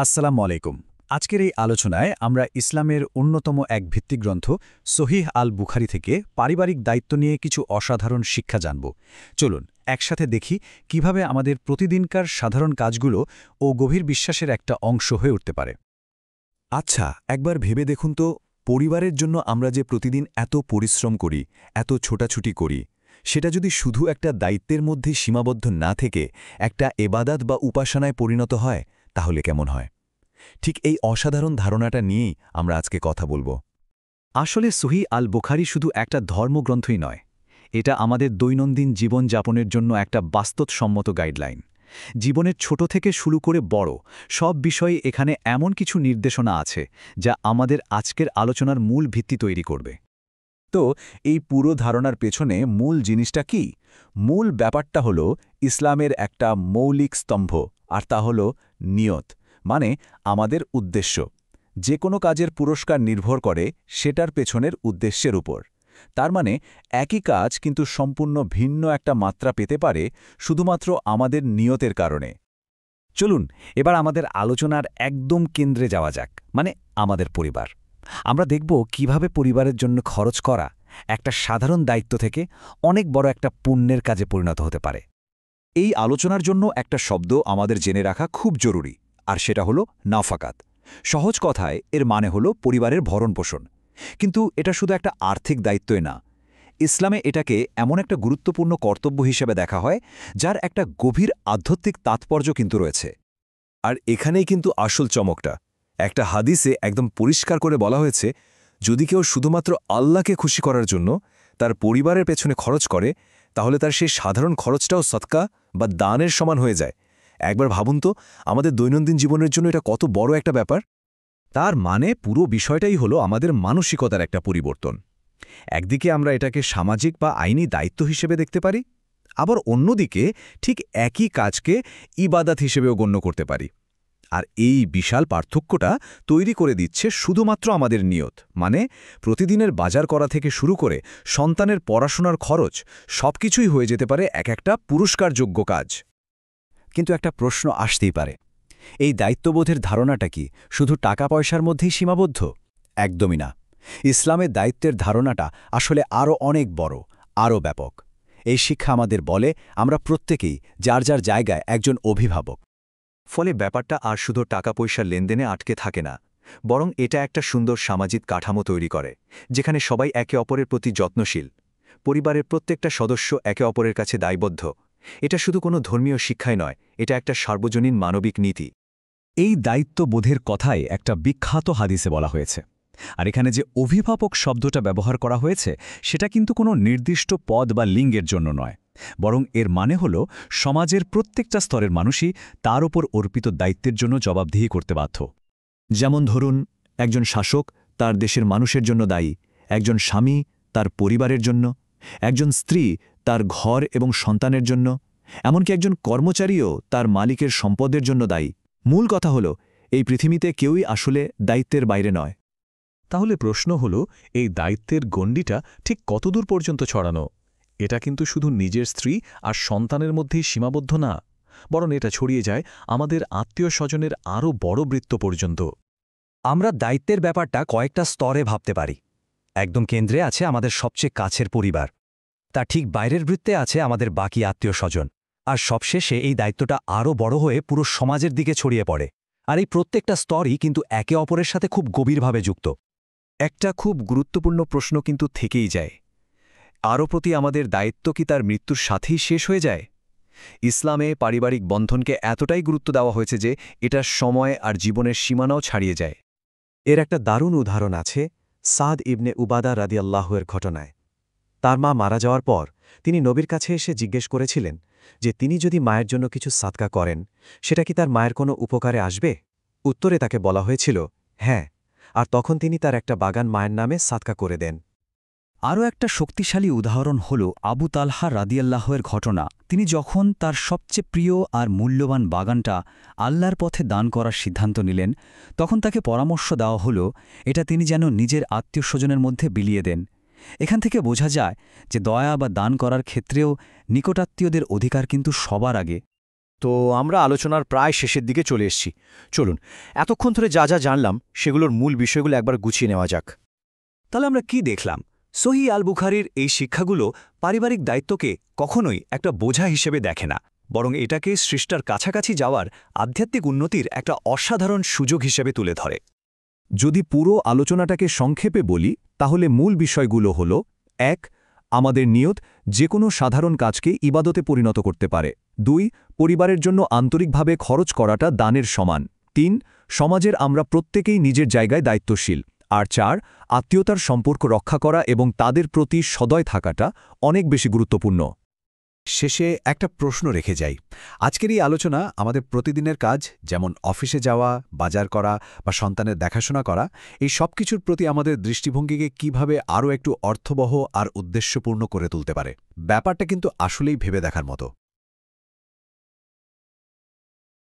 আসসালামু আলাইকুম। আজকের এই আলোচনায় আমরা ইসলামের অন্যতম এক ভিত্তিগ্রন্থ সহিহ আল বুখারি থেকে পারিবারিক দায়িত্ব নিয়ে কিছু অসাধারণ শিক্ষা জানব। চলুন একসাথে দেখি কিভাবে আমাদের প্রতিদিনকার সাধারণ কাজগুলো ও গভীর বিশ্বাসের একটা অংশ হয়ে উঠতে পারে। আচ্ছা, একবার ভেবে দেখুন তো, পরিবারের জন্য আমরা যে প্রতিদিন এত পরিশ্রম করি, এত ছোটাছুটি করি, সেটা যদি শুধু একটা দায়িত্বের মধ্যে সীমাবদ্ধ না থেকে একটা এবাদাত বা উপাসনায় পরিণত হয়, তাহলে কেমন হয়? ঠিক এই অসাধারণ ধারণাটা নিয়েই আমরা আজকে কথা বলবো। আসলে সহিহ আল বুখারি শুধু একটা ধর্মগ্রন্থই নয়, এটা আমাদের দৈনন্দিন জীবনযাপনের জন্য একটা বাস্তবসম্মত গাইডলাইন। জীবনের ছোট থেকে শুরু করে বড় সব বিষয়ে এখানে এমন কিছু নির্দেশনা আছে যা আমাদের আজকের আলোচনার মূল ভিত্তি তৈরি করবে। তো এই পুরো ধারণার পেছনে মূল জিনিসটা কি? মূল ব্যাপারটা হলো ইসলামের একটা মৌলিক স্তম্ভ, আর তা হলো নিয়ত, মানে আমাদের উদ্দেশ্য। যে কোনো কাজের পুরস্কার নির্ভর করে সেটার পেছনের উদ্দেশ্যের উপর। তার মানে একই কাজ কিন্তু সম্পূর্ণ ভিন্ন একটা মাত্রা পেতে পারে শুধুমাত্র আমাদের নিয়তের কারণে। চলুন এবার আমাদের আলোচনার একদম কেন্দ্রে যাওয়া যাক, মানে আমাদের পরিবার। আমরা দেখব কিভাবে পরিবারের জন্য খরচ করা একটা সাধারণ দায়িত্ব থেকে অনেক বড় একটা পুণ্যের কাজে পরিণত হতে পারে। এই আলোচনার জন্য একটা শব্দ আমাদের জেনে রাখা খুব জরুরি, আর সেটা হলো নাফাকাত। সহজ কথায় এর মানে হলো পরিবারের ভরণপোষণ। কিন্তু এটা শুধু একটা আর্থিক দায়িত্বই না। ইসলামে এটাকে এমন একটা গুরুত্বপূর্ণ কর্তব্য হিসেবে দেখা হয় যার একটা গভীর আধ্যাত্মিক তাৎপর্য কিন্তু রয়েছে। আর এখানেই কিন্তু আসল চমকটা। একটা হাদিসে একদম পরিষ্কার করে বলা হয়েছে, যদি কেউ শুধুমাত্র আল্লাহকে খুশি করার জন্য তার পরিবারের পেছনে খরচ করে, তাহলে তার সেই সাধারণ খরচটাও সদকা বা দানের সমান হয়ে যায়। একবার ভাবুন তো, আমাদের দৈনন্দিন জীবনের জন্য এটা কত বড় একটা ব্যাপার। তার মানে পুরো বিষয়টাই হলো আমাদের মানসিকতার একটা পরিবর্তন। একদিকে আমরা এটাকে সামাজিক বা আইনি দায়িত্ব হিসেবে দেখতে পারি, আবার অন্যদিকে ঠিক একই কাজকে ইবাদাত হিসেবেও গণ্য করতে পারি। আর এই বিশাল পার্থক্যটা তৈরি করে দিচ্ছে শুধুমাত্র আমাদের নিয়ত, মানে প্রতিদিনের বাজার করা থেকে শুরু করে সন্তানের পড়াশোনার খরচ সবকিছুই হয়ে যেতে পারে এক একটা পুরস্কারযোগ্য কাজ। কিন্তু একটা প্রশ্ন আসতেই পারে, এই দায়িত্ববোধের ধারণাটা কি শুধু টাকা পয়সার মধ্যেই সীমাবদ্ধ? একদমই না। ইসলামের দায়িত্বের ধারণাটা আসলে আরও অনেক বড়, আরও ব্যাপক। এই শিক্ষা আমাদের বলে আমরা প্রত্যেকেই যার যার জায়গায় একজন অভিভাবক। ফলে ব্যাপারটা আর শুধু টাকা পয়সার লেনদেনে আটকে থাকে না, বরং এটা একটা সুন্দর সামাজিক কাঠামো তৈরি করে, যেখানে সবাই একে অপরের প্রতি যত্নশীল। পরিবারের প্রত্যেকটা সদস্য একে অপরের কাছে দায়বদ্ধ। এটা শুধু কোনো ধর্মীয় শিক্ষাই নয়, এটা একটা সার্বজনীন মানবিক নীতি। এই দায়িত্ববোধের কথাই একটা বিখ্যাত হাদিসে বলা হয়েছে। আর এখানে যে অভিভাবক শব্দটা ব্যবহার করা হয়েছে সেটা কিন্তু কোনো নির্দিষ্ট পদ বা লিঙ্গের জন্য নয়, বরং এর মানে হল সমাজের প্রত্যেকটা স্তরের মানুষই তার ওপর অর্পিত দায়িত্বের জন্য জবাবদিহি করতে বাধ্য। যেমন ধরুন, একজন শাসক তার দেশের মানুষের জন্য দায়ী, একজন স্বামী তার পরিবারের জন্য, একজন স্ত্রী তার ঘর এবং সন্তানের জন্য, এমনকি একজন কর্মচারীও তার মালিকের সম্পদের জন্য দায়ী। মূল কথা হল, এই পৃথিবীতে কেউই আসলে দায়িত্বের বাইরে নয়। তাহলে প্রশ্ন হল, এই দায়িত্বের গণ্ডিটা ঠিক কতদূর পর্যন্ত ছড়ানো? এটা কিন্তু শুধু নিজের স্ত্রী আর সন্তানের মধ্যেই সীমাবদ্ধ না, বরং এটা ছড়িয়ে যায় আমাদের আত্মীয় স্বজনের আরও বড় বৃত্ত পর্যন্ত। আমরা দায়িত্বের ব্যাপারটা কয়েকটা স্তরে ভাবতে পারি। একদম কেন্দ্রে আছে আমাদের সবচেয়ে কাছের পরিবার, তার ঠিক বাইরের বৃত্তে আছে আমাদের বাকি আত্মীয় স্বজন, আর সবশেষে এই দায়িত্বটা আরও বড় হয়ে পুরো সমাজের দিকে ছড়িয়ে পড়ে। আর এই প্রত্যেকটা স্তরই কিন্তু একে অপরের সাথে খুব গভীরভাবে যুক্ত। একটা খুব গুরুত্বপূর্ণ প্রশ্ন কিন্তু থেকেই যায়, আরও প্রতি আমাদের দায়িত্ব কি তার মৃত্যুর সাথেই শেষ হয়ে যায়? ইসলামে পারিবারিক বন্ধনকে এতটাই গুরুত্ব দেওয়া হয়েছে যে এটা সময় আর জীবনের সীমানাও ছাড়িয়ে যায়। এর একটা দারুণ উদাহরণ আছে সাদ ইবনে উবাদা রাদিয়াল্লাহুয়ের ঘটনায়। তার মা মারা যাওয়ার পর তিনি নবীর কাছে এসে জিজ্ঞেস করেছিলেন যে তিনি যদি মায়ের জন্য কিছু সাদকা করেন, সেটা কি তার মায়ের কোনো উপকারে আসবে? উত্তরে তাকে বলা হয়েছিল, হ্যাঁ। আর তখন তিনি তার একটা বাগান মায়ের নামে সাদকা করে দেন। আরও একটা শক্তিশালী উদাহরণ হল আবু তালহা রাদিয়াল্লাহের ঘটনা। তিনি যখন তার সবচেয়ে প্রিয় আর মূল্যবান বাগানটা আল্লাহর পথে দান করার সিদ্ধান্ত নিলেন, তখন তাকে পরামর্শ দেওয়া হল এটা তিনি যেন নিজের আত্মীয়স্বজনের মধ্যে বিলিয়ে দেন। এখান থেকে বোঝা যায় যে দয়া বা দান করার ক্ষেত্রেও নিকটাত্মীয়দের অধিকার কিন্তু সবার আগে। তো আমরা আলোচনার প্রায় শেষের দিকে চলে এসেছি। চলুন এতক্ষণ ধরে যা যা জানলাম সেগুলোর মূল বিষয়গুলো একবার গুছিয়ে নেওয়া যাক। তাহলে আমরা কি দেখলাম? সহিহ আল বুখারীর এই শিক্ষাগুলো পারিবারিক দায়িত্বকে কখনোই একটা বোঝা হিসেবে দেখে না, বরং এটাকে সৃষ্টার কাছাকাছি যাওয়ার আধ্যাত্মিক উন্নতির একটা অসাধারণ সুযোগ হিসেবে তুলে ধরে। যদি পুরো আলোচনাটাকে সংক্ষেপে বলি তাহলে মূল বিষয়গুলো হল: ১. আমাদের নিয়ত যে কোনো সাধারণ কাজকে ইবাদতে পরিণত করতে পারে। ২. পরিবারের জন্য আন্তরিকভাবে খরচ করাটা দানের সমান। ৩. সমাজের আমরা প্রত্যেকেই নিজের জায়গায় দায়িত্বশীল। আর ৪. আত্মীয়তার সম্পর্ক রক্ষা করা এবং তাদের প্রতি সদয় থাকাটা অনেক বেশি গুরুত্বপূর্ণ। শেষে একটা প্রশ্ন রেখে যাই। আজকের এই আলোচনা আমাদের প্রতিদিনের কাজ, যেমন অফিসে যাওয়া, বাজার করা বা সন্তানের দেখাশোনা করা, এই সব কিছুর প্রতি আমাদের দৃষ্টিভঙ্গিকে কিভাবে আরও একটু অর্থবহ আর উদ্দেশ্যপূর্ণ করে তুলতে পারে। ব্যাপারটা কিন্তু আসলেই ভেবে দেখার মতো।